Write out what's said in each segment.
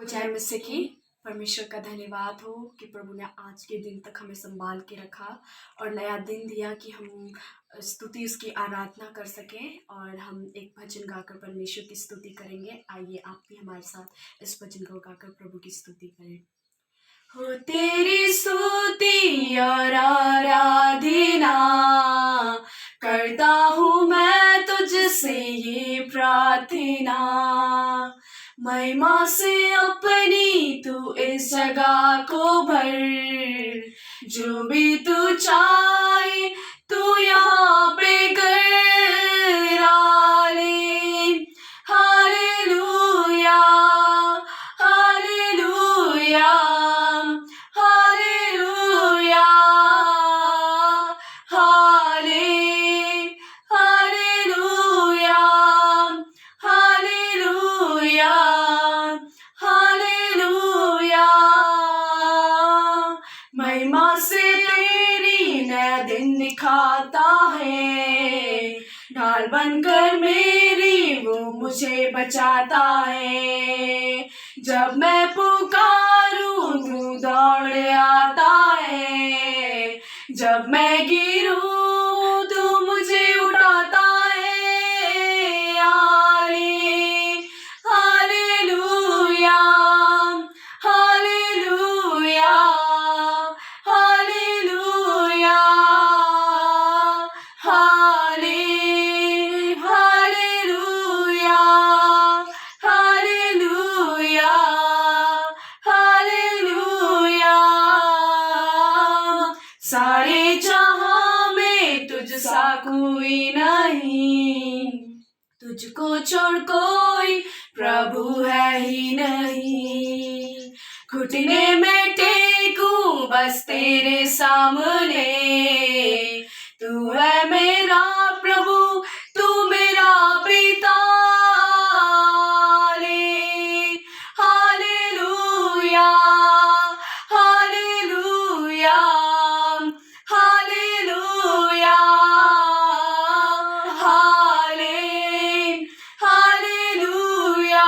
जय मसीह की। परमेश्वर का धन्यवाद हो कि प्रभु ने आज के दिन तक हमें संभाल के रखा और नया दिन दिया कि हम स्तुति उसकी आराधना कर सकें। और हम एक भजन गाकर परमेश्वर की स्तुति करेंगे। आइए आप भी हमारे साथ इस भजन को गाकर प्रभु की स्तुति करें। हो तेरी स्तुति और आराधना करता हूँ मैं तुझसे ये प्रार्थना, महिमा से अपनी तू इस जगह को भर, जो भी तू चाहे तू यहाँ पे कर। हालेलुया हालेलुया हालेलुया हाले हालेलुया हालेलुया हालेलुया। महिमा से तेरी नया दिन दिखाता है, ढाल बनकर मेरी वो मुझे बचाता है। जब मैं पुकारूं तू दौड़ आता है, जब मैं गिरूं तू मुझे उठाता है। हालेलुया हालेलुया हालेलुया हाले हालेलुया हालेलुया हालेलुया। सारे जहां में तुझ सा कोई नहीं, तुझको छोड़ कोई प्रभु है ही नहीं। घुटने में टेकूं बस तेरे सामने, तू है मेरा प्रभु तू मेरा पिता। हालेलुया हालेलुया हालेलुया हाले हालेलुया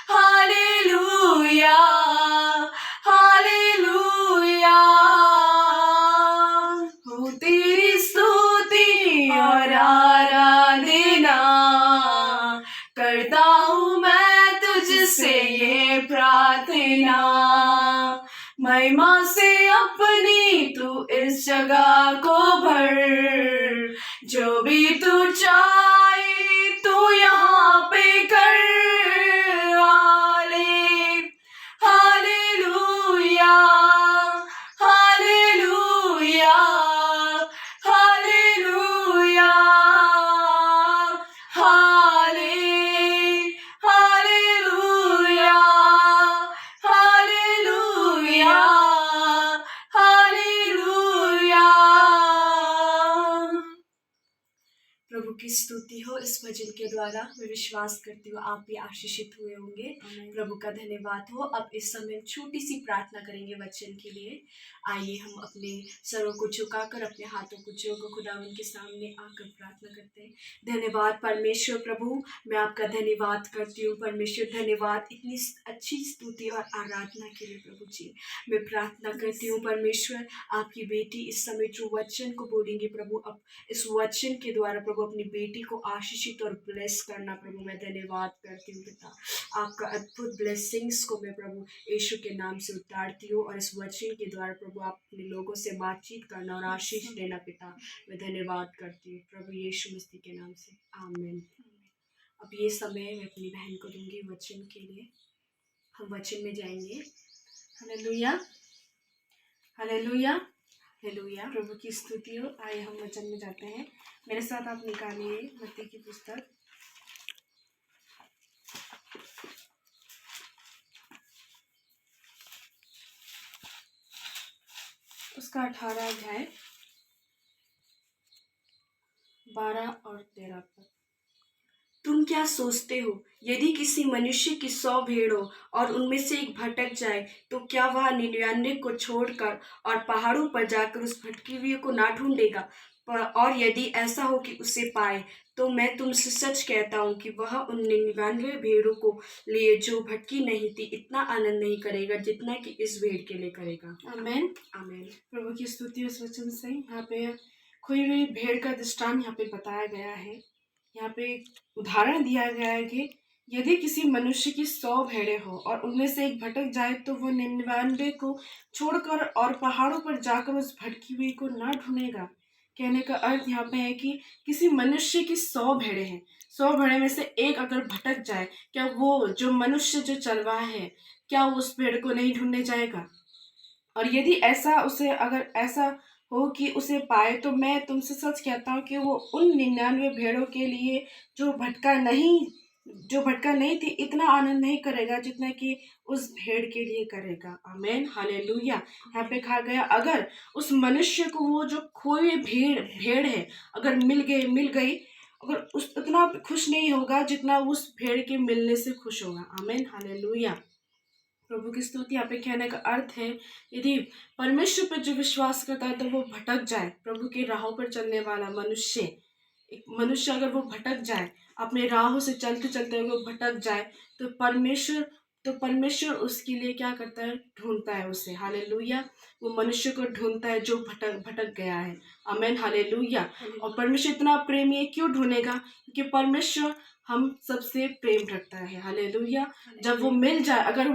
हालेलुया हालेलुया। हो तेरी स्तुति और आराधना करता हूँ मैं तुझसे ये प्रार्थना, महिमा से अपनी तू इस जगह को भर, जो भी तू चाहे तू यहाँ पे कर। हालेलुया हालेलुया हालेलुया हाले हालेलुया हालेलुया हालेलुया। प्रभु की स्तुति हो इस भजन के द्वारा। मैं विश्वास करती हूँ आप भी आशीषित हुए होंगे। प्रभु का धन्यवाद हो। अब इस समय छोटी सी प्रार्थना करेंगे वचन के लिए। आइए हम अपने सरों को झुकाकर अपने हाथों को जोड़कर खुदावंद के सामने आकर प्रार्थना करते हैं। धन्यवाद परमेश्वर प्रभु, मैं आपका धन्यवाद करती हूँ। परमेश्वर धन्यवाद इतनी अच्छी स्तुति और आराधना के लिए। प्रभु जी मैं प्रार्थना करती हूँ परमेश्वर, आपकी बेटी इस समय जो वचन को बोलेंगे प्रभु, अब इस वचन के द्वारा प्रभु अपनी बेटी को आशीषित और ब्लेस करना। प्रभु मैं धन्यवाद करती हूँ पिता, आपका अद्भुत ब्लेसिंग्स को मैं प्रभु यीशु के नाम से उतारती हूँ। और इस वचन के द्वारा प्रभु आप अपने लोगों से बातचीत करना और आशीष देना पिता, मैं धन्यवाद करती हूँ प्रभु यीशु मसीह के नाम से, आमीन। अब ये समय मैं अपनी बहन को दूंगी वचन के लिए। हम वचन में जाएंगे। Hallelujah hallelujah hallelujah. प्रभु की स्तुति हो। आइए हम वचन में जाते हैं। मेरे साथ आप निकालिए मत्ती की पुस्तक, उसका 18 अध्याय 12 और 13 तक। तुम क्या सोचते हो, यदि किसी मनुष्य की 100 भेड़ हो और उनमें से एक भटक जाए तो क्या वह 99 को छोड़कर और पहाड़ों पर जाकर उस भटकी हुई को ना ढूंढेगा? और यदि ऐसा हो कि उसे पाए तो मैं तुमसे सच कहता हूँ कि वह उन 99 भेड़ों को लिए जो भटकी नहीं थी इतना आनंद नहीं करेगा जितना कि इस भेड़ के लिए करेगा। आमेन। आमेन। प्रभु की स्तुति उस वचन से यहाँ पे खोई हुई भेड़ का दृष्टांत यहाँ पे बताया गया है। यहाँ पे उदाहरण दिया गया है कि यदि किसी मनुष्य की 100 भेड़ें हो और उनमें से एक भटक जाए तो वो 99 को छोड़कर और पहाड़ों पर जाकर उस भटकी हुई को न ढूंढेगा। कहने का अर्थ यहाँ पे है कि किसी मनुष्य की 100 भेड़ें हैं, 100 भेड़े में से एक अगर भटक जाए, क्या वो जो मनुष्य जो चरवाहा है, क्या वो उस भेड़ को नहीं ढूंढने जाएगा? और यदि अगर ऐसा हो कि उसे पाए, तो मैं तुमसे सच कहता हूँ कि वो उन 99 भेड़ों के लिए जो भटका नहीं थी इतना आनंद नहीं करेगा जितना कि उस भेड़ के लिए करेगा। आमेन, हालेलुया। यहाँ पे कहा गया अगर उस मनुष्य को वो जो खोए भेड़ है अगर मिल गई, अगर उस उतना खुश नहीं होगा जितना उस भेड़ के मिलने से खुश होगा। आमेन, हालेलुया। प्रभु की स्तुति। यहाँ पे कहने का अर्थ है यदि परमेश्वर पर जो विश्वास करता है तो वो भटक जाए, प्रभु के राहों पर चलने वाला एक मनुष्य अगर वो भटक जाए, अपने राहों से चलते चलते अगर वो भटक जाए, तो परमेश्वर उसके लिए क्या करता है? ढूंढता है उसे। हालेलुया। वो मनुष्य को ढूंढता है जो भटक गया है। आमेन, हालेलुया। और परमेश्वर इतना प्रेमी है, क्यों ढूंढेगा? क्योंकि परमेश्वर हम सबसे प्रेम रखता है। हालेलुया। जब वो मिल जाए, अगर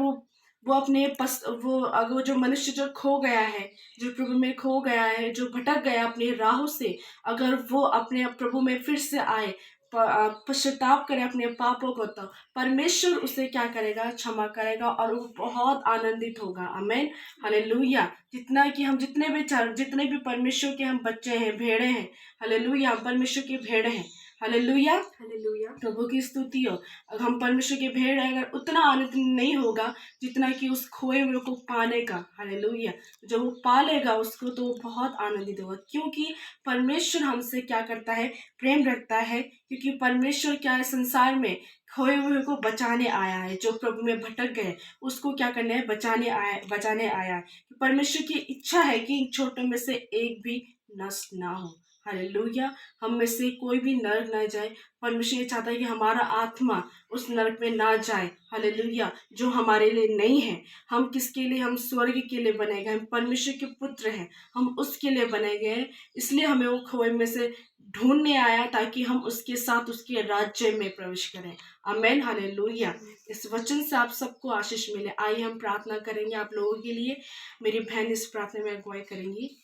अगर जो मनुष्य जो खो गया है, जो प्रभु में खो गया है, जो भटक गया अपने राहों से, अगर वो अपने प्रभु में फिर से आए, पश्चाताप करे अपने पापों को, तो परमेश्वर उसे क्या करेगा? क्षमा करेगा और वो बहुत आनंदित होगा। आमेन, हालेलुया। जितने भी परमेश्वर के हम बच्चे हैं, भेड़े हैं, हालेलुया, हम परमेश्वर की भेड़ हैं। Hallelujah, hallelujah. प्रभु की स्तुति हो। अगर हम परमेश्वर के भेड़ हैं, अगर उतना आनंद नहीं होगा जितना कि उस खोए हुए को पाने का। हालेलुया। जब वो पालेगा उसको तो वो बहुत आनंदित होगा, क्योंकि परमेश्वर हमसे क्या करता है? प्रेम रखता है। क्योंकि परमेश्वर क्या है? संसार में खोए हुए को बचाने आया है। जो प्रभु में भटक गए उसको क्या करना है? बचाने आया है। परमेश्वर की इच्छा है कि छोटों में से एक भी नष्ट ना हो। हालेलुया। हम में से कोई भी नरक ना जाए। परमेश्वर ये चाहता है कि हमारा आत्मा उस नरक में ना जाए। हालेलुया। जो हमारे लिए नहीं है। हम किसके लिए? हम स्वर्ग के लिए बने गए, हम परमेश्वर के पुत्र हैं, हम उसके लिए बने गए। इसलिए हमें वो खोए में से ढूंढने आया ताकि हम उसके साथ उसके राज्य में प्रवेश करें। आमेन, हालेलुया। इस वचन से आप सबको आशीष मिले। आइए हम प्रार्थना करेंगे आप लोगों के लिए। मेरी बहन इस प्रार्थना में अगुवाई करेंगी।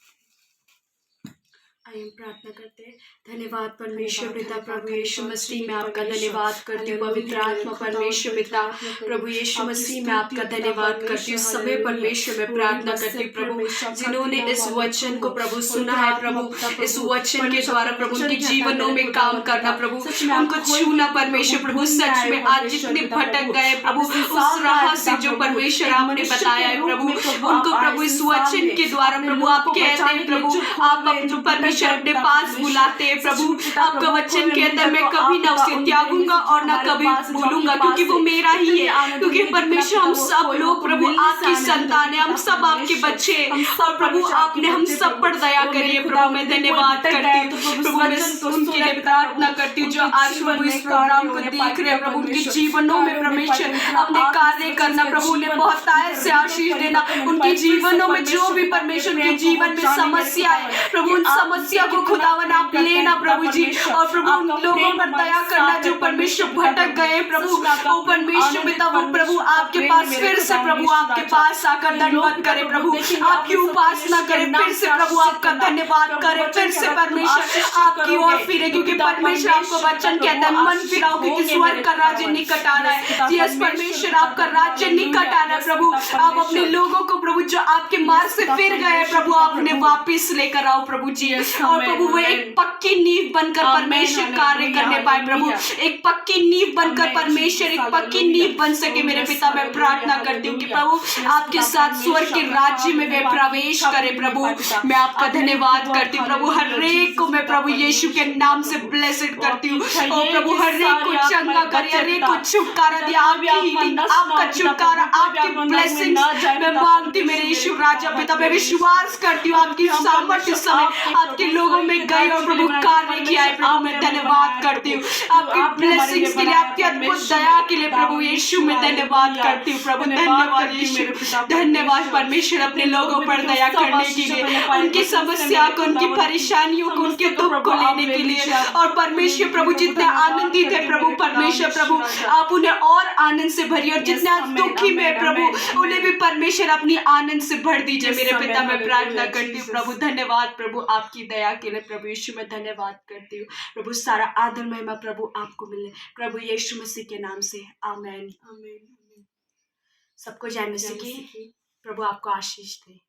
आइए हम प्रार्थना करते हैं। धन्यवाद परमेश्वर पिता, प्रभु यीशु मसीह में आपका धन्यवाद करती हूँ। पवित्र आत्मा परमेश्वर पिता, प्रभु यीशु मसीह में आपका धन्यवाद करती हूँ। समय परमेश्वर में प्रार्थना करती हूँ प्रभु, जिन्होंने इस वचन को प्रभु सुना है, प्रभु इस वचन के द्वारा प्रभु उनके जीवनों में काम करना, प्रभु उनको छूना परमेश्वर। प्रभु सच में आज जितने भटक गए प्रभु उस राह से जो परमेश्वर आपने बताया है प्रभु, उनको प्रभु इस वचन के द्वारा प्रभु आप कहते हैं प्रभु, आप जो परमेश्वर अपने पास बुलाते हैं प्रभु। आपका वचन के अंदर मैं कभी ना उसे त्यागूंगा और ना कभी भूलूंगा, क्योंकि वो मेरा ही है। क्योंकि परमेश्वर हम सब लोग प्रभु आपकी संतान है, हम सब आपके बच्चे हैं। और प्रभु आपने हम सब पर दया करिए प्रभु। मैं धन्यवाद करती हूँ प्रभु, मैं उनके लिए प्रार्थना करती हूँ जो आज प्रभु इस प्रोग्राम को देख रहे हैं प्रभु। उनके जीवनों में परमेश्वर अपने कार्य करना प्रभु, उन्हें बहुत से आशीष देना। उनके जीवनों में जो भी परमेश्वर के जीवन में समस्या है प्रभु, उन समस्या को खुदावन आप लेना प्रभु जी। और प्रभु उन लोगों पर दया करना जो परमेश्वर भटक गए प्रभु, वो परमेश्वर पिता वो प्रभु आपके पास फिर से प्रभु आपके पास आकर दंडवत करे प्रभु, आपकी उपासना करे, फिर से प्रभु आपका धन्यवाद करे, फिर से परमेश्वर आपकी ओर फिरे। क्योंकि परमेश्वर आपको वचन कहता है मन फिराओ क्योंकि स्वर्ग का राज्य निकट आ रहा है। यस परमेश्वर आपका राज्य निकट आ रहा है प्रभु। आप अपने लोगों को प्रभु जो आपके मार्ग से फिर गए प्रभु, आप उन्हें वापिस लेकर आओ प्रभु जी। और प्रभु वो एक पक्की नींव बनकर परमेश्वर कार्य करने पाए प्रभु, एक पक्की नींव बनकर परमेश्वर एक पक्की नींव बन सके मेरे पिता। मैं प्रार्थना करती हूँ कि प्रभु आपके साथ स्वर्ग के राज्य में वे प्रवेश करे प्रभु। मैं आपका धन्यवाद करती हूँ प्रभु, हर एक को मैं प्रभु यीशु के नाम से ब्लेसेड करती हूँ। और प्रभु हर एक को चंगा करे, हर एक को छुटकारा दिया, आपकी हीलिंग, आपका छुटकारा, आपकी आपकी ब्लेसिंग मैं मांगती हूँ मेरे यीशु राजा पिता। मैं विश्वास करती हूँ आपकी सामर्थ्य इस समय आपके लोगों में गई और प्रभु कार्य किया है। प्रभु मैं धन्यवाद करती हूँ आपकी ब्लेसिंग्स के लिए, आपकी अद्भुत दया के लिए प्रभु यीशु मैं धन्यवाद करती हूँ। प्रभु धन्यवाद यीशु, धन्यवाद परमेश्वर अपने लोगों पर दया करने के लिए, उनकी समस्या को, उनकी परेशानियों को, उनके दुख को लेने के लिए। और परमेश्वर प्रभु जितने आनंदित है प्रभु परमेश्वर प्रभु आप उन्हें और आनंद से भरिए, और जितने दुखी में प्रभु उन्हें भी परमेश्वर अपनी आनंद से भर दीजिए मेरे पिता। मैं प्रार्थना करती हूँ प्रभु। धन्यवाद प्रभु आपकी दया के लिए प्रभु यीशु मैं धन्यवाद करती हूँ प्रभु। सारा आदर महिमा प्रभु आपको मिले प्रभु यीशु मसीह के नाम से, आमीन। सबको जय मसीह की। प्रभु आपको आशीष दे।